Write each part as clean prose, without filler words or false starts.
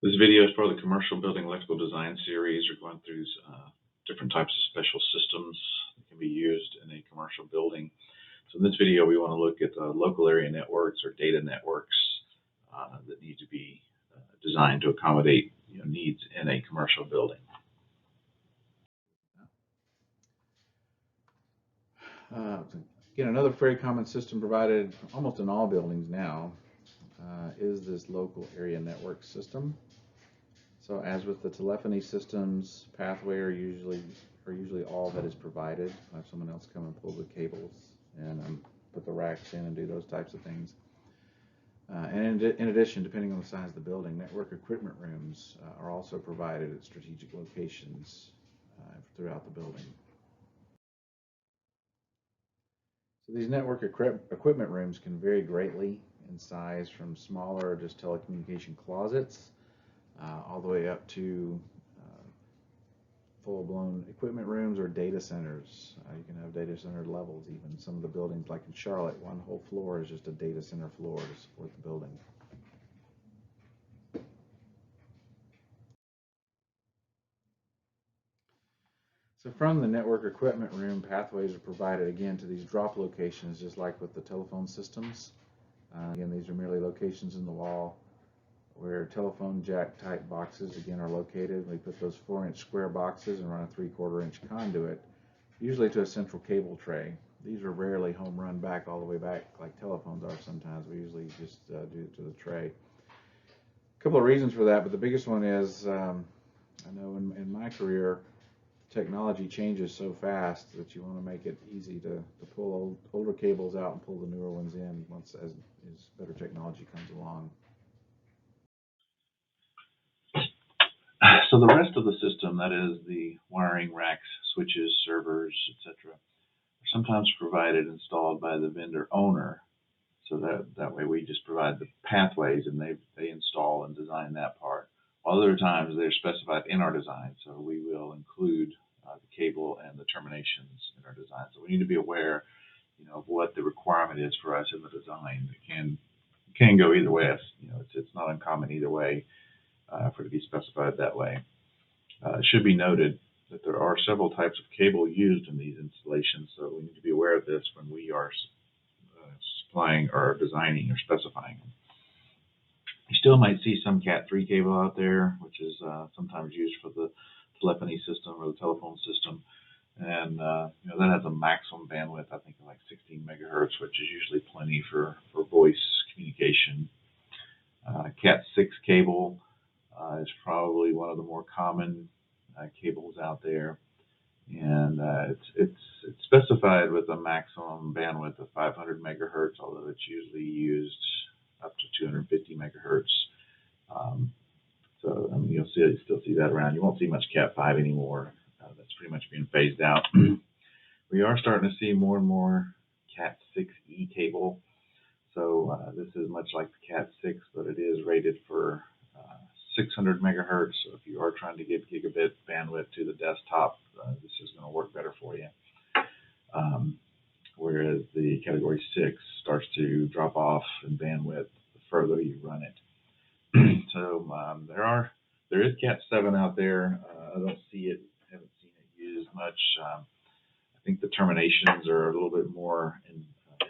This video is part of the Commercial Building Electrical Design series. We're going through different types of special systems that can be used in a commercial building. So in this video, we want to look at local area networks or data networks that need to be designed to accommodate needs in a commercial building. Again, another very common system provided almost in all buildings now is this local area network system. So as with the telephony systems, pathway are usually all that is provided. I'll have someone else come and pull the cables and put the racks in and do those types of things. And in addition, depending on the size of the building, network equipment rooms are also provided at strategic locations throughout the building. So these network equipment rooms can vary greatly in size, from smaller, just telecommunication closets, all the way up to full-blown equipment rooms or data centers. You can have data center levels even. Some of the buildings, like in Charlotte, one whole floor is just a data center floor to support the building. So from the network equipment room, pathways are provided again to these drop locations, just like with the telephone systems. Again, these are merely locations in the wall where telephone jack type boxes again are located. We put those 4-inch square boxes and run a 3/4-inch conduit, usually to a central cable tray. These are rarely home run back all the way back like telephones are sometimes. We usually just do it to the tray. A couple of reasons for that, but the biggest one is I know in my career, technology changes so fast that you want to make it easy to pull older cables out and pull the newer ones in once as better technology comes along. So the rest of the system, that is the wiring, racks, switches, servers, etc., are sometimes provided installed by the vendor owner. So that way we just provide the pathways and they install and design that part. Other times they're specified in our design, so we will include the cable and the terminations in our design. So we need to be aware, of what the requirement is for us in the design. It can go either way. It's not uncommon either way for it to be specified that way. It should be noted that there are several types of cable used in these installations, so we need to be aware of this when we are supplying or designing or specifying them. You still might see some Cat3 cable out there, which is sometimes used for the telephony system or the telephone system, and that has a maximum bandwidth, I think, of like 16 megahertz, which is usually plenty for voice communication. Cat6 cable is probably one of the more common cables out there, and it's specified with a maximum bandwidth of 500 megahertz, although it's usually used up to 250 megahertz. So you'll still see that around. You won't see much Cat5 anymore. That's pretty much being phased out. We are starting to see more and more Cat6e cable. So this is much like the Cat6, but it is rated for 600 megahertz. So if you are trying to give gigabit bandwidth to the desktop, this is going to work better for you. Whereas the Category 6 starts to drop off in bandwidth the further you run it. So there is Cat7 out there. I don't see it, haven't seen it used much. I think the terminations are a little bit more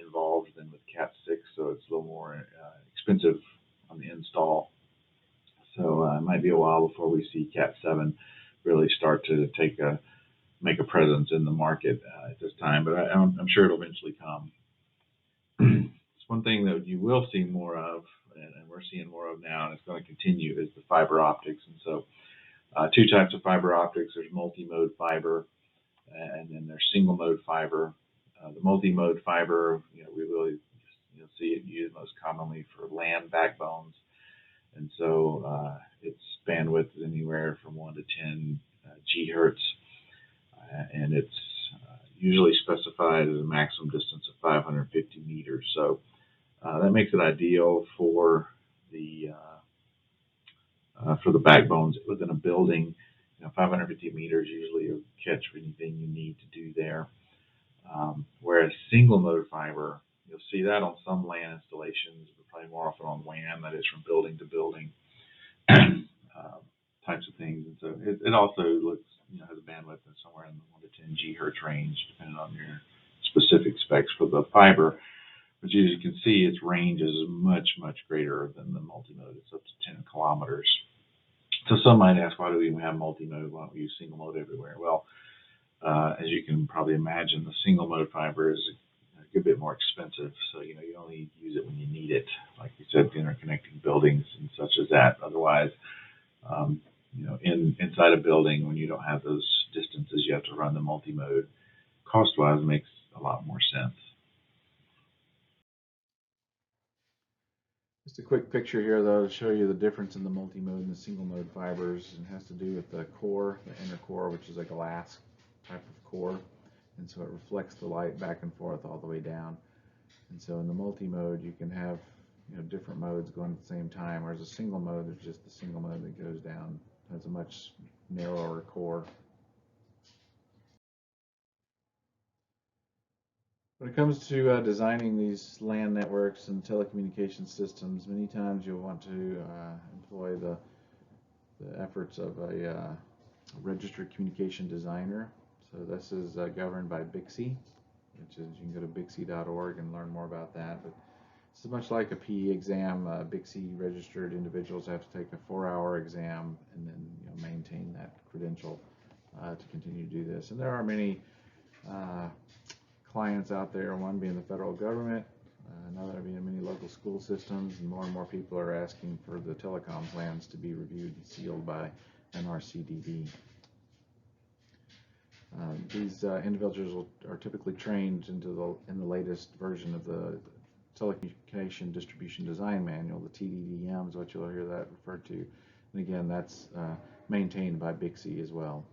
involved than with Cat6, so it's a little more expensive on the install. So it might be a while before we see Cat7 really start to make a presence in the market at this time, but I'm sure it'll eventually come. It's one thing that you will see more of, and we're seeing more of now, and it's going to continue, is the fiber optics. And so two types of fiber optics. There's multi-mode fiber, and then there's single-mode fiber. The multi-mode fiber, we really see it used most commonly for LAN backbones. And so its bandwidth is anywhere from 1 to 10 gigahertz, and it's usually specified as a maximum distance of 550 meters. So that makes it ideal for the backbones within a building. 550 meters usually will catch anything you need to do there. Whereas single mode fiber, you'll see that on some LAN installations, but probably more often on WAN, that is from building to building. it also looks, has a bandwidth in somewhere in the 1 to 10 gigahertz range, depending on your specific specs for the fiber. But as you can see, its range is much, much greater than the multimode. It's up to 10 kilometers. So some might ask, why do we even have multimode? Why don't we use single mode everywhere? Well, as you can probably imagine, the single mode fiber is a good bit more expensive. So, you only use it when you need it, like you said, interconnecting buildings and such as that. Otherwise, inside a building, when you don't have those distances, you have to run the multi-mode. Cost-wise, makes a lot more sense. Just a quick picture here, though, to show you the difference in the multi-mode and the single-mode fibers. It has to do with the core, the inner core, which is a glass type of core, and so it reflects the light back and forth all the way down. And so in the multi-mode, you can have different modes going at the same time, whereas a single mode is just the single mode that goes down. It has a much narrower core. When it comes to designing these LAN networks and telecommunication systems, many times you'll want to employ the efforts of a registered communication designer. So this is governed by BICSI, which is, you can go to bixi.org and learn more about that. But this is much like a PE exam. BICSI registered individuals have to take a 4-hour exam and then maintain that credential to continue to do this. And there are many clients out there, one being the federal government, another being many local school systems, and more people are asking for the telecom plans to be reviewed and sealed by NRCDD. These individuals are typically trained in the latest version of the Telecommunication Distribution Design Manual. The TDDM is what you'll hear that referred to. And again, that's maintained by BICSI as well.